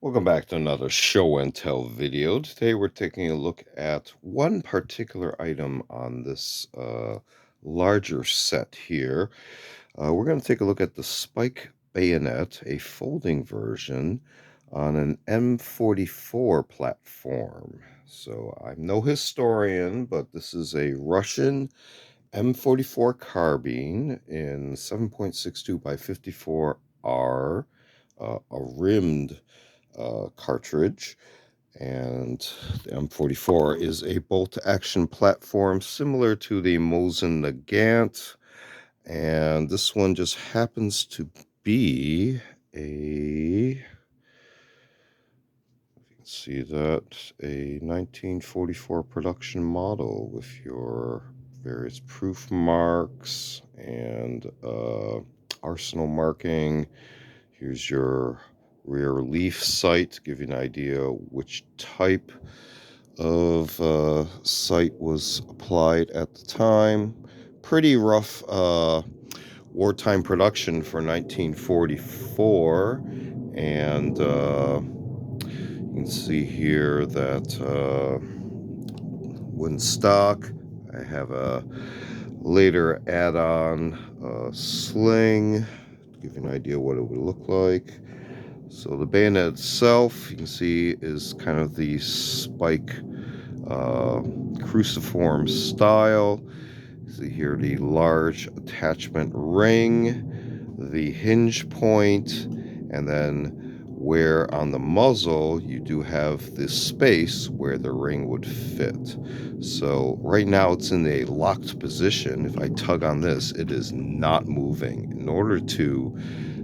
Welcome back to another show and tell video. Today we're taking a look at one particular item on this larger set here. We're going to take a look at the Spike Bayonet, a folding version on an M-44 platform. So I'm no historian, but this is a Russian M-44 carbine in 7.62 by 54R, a rimmed cartridge. And the M44 is a bolt-action platform similar to the Mosin Nagant, and this one just happens to be a, you can see that, a 1944 production model with your various proof marks and arsenal marking. Here's your rear relief sight to give you an idea which type of sight was applied at the time. Pretty rough wartime production for 1944, and you can see here that when stock, I have a later add-on sling to give you an idea what it would look like. So the bayonet itself, you can see, is kind of the spike cruciform style. See here the large attachment ring, the hinge point, and then where on the muzzle you do have this space where the ring would fit. So right now it's in a locked position. If I tug on this, it is not moving. In order to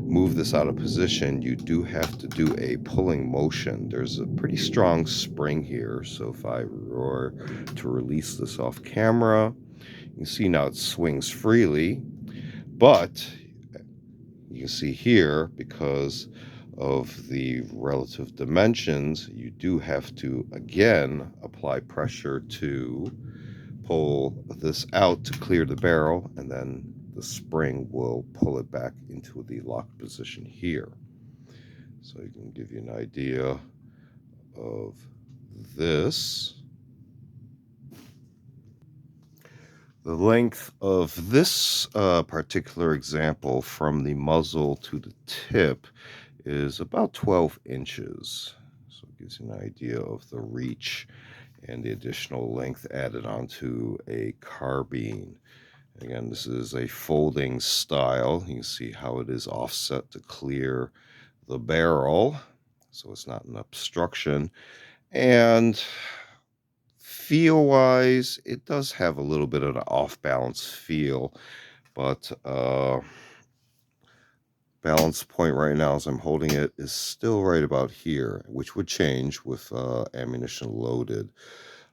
move this out of position, you do have to do a pulling motion. There's a pretty strong spring here, so if I roar to release this off camera, you can see now it swings freely, but you can see here, because of the relative dimensions, you do have to again apply pressure to pull this out to clear the barrel, and then the spring will pull it back into the locked position here. So you can give you an idea of this. The length of this particular example from the muzzle to the tip is about 12 inches. So it gives you an idea of the reach and the additional length added onto a carbine. Again, this is a folding style. You can see how it is offset to clear the barrel, so it's not an obstruction. And feel-wise, it does have a little bit of an off-balance feel, but balance point right now as I'm holding it is still right about here, which would change with ammunition loaded.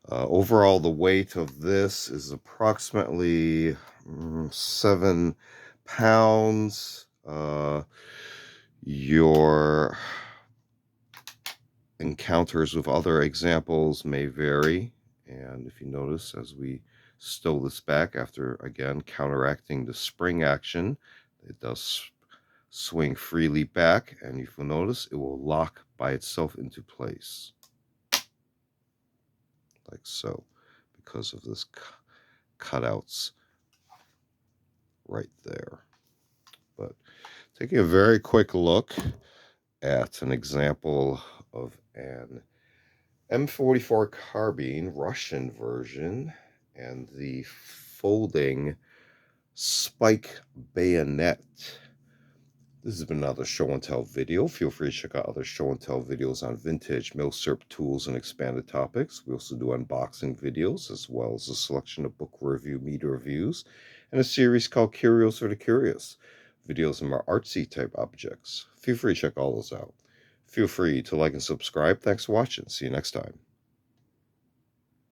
Overall, the weight of this is approximately 7 pounds. Your encounters with other examples may vary, and if you notice, as we stow this back after again counteracting the spring action, it does swing freely back, and if you'll notice, it will lock by itself into place like so, because of this cutouts right there. But taking a very quick look at an example of an M44 carbine, Russian version, and the folding spike bayonet. This has been another show and tell video. Feel free to check out other show and tell videos on vintage milsurp tools and expanded topics. We also do unboxing videos, as well as a selection of book review, media reviews, and a series called Curios for the Curious, videos of more artsy type objects. Feel free to check all those out. Feel free to like and subscribe. Thanks for watching. See you next time.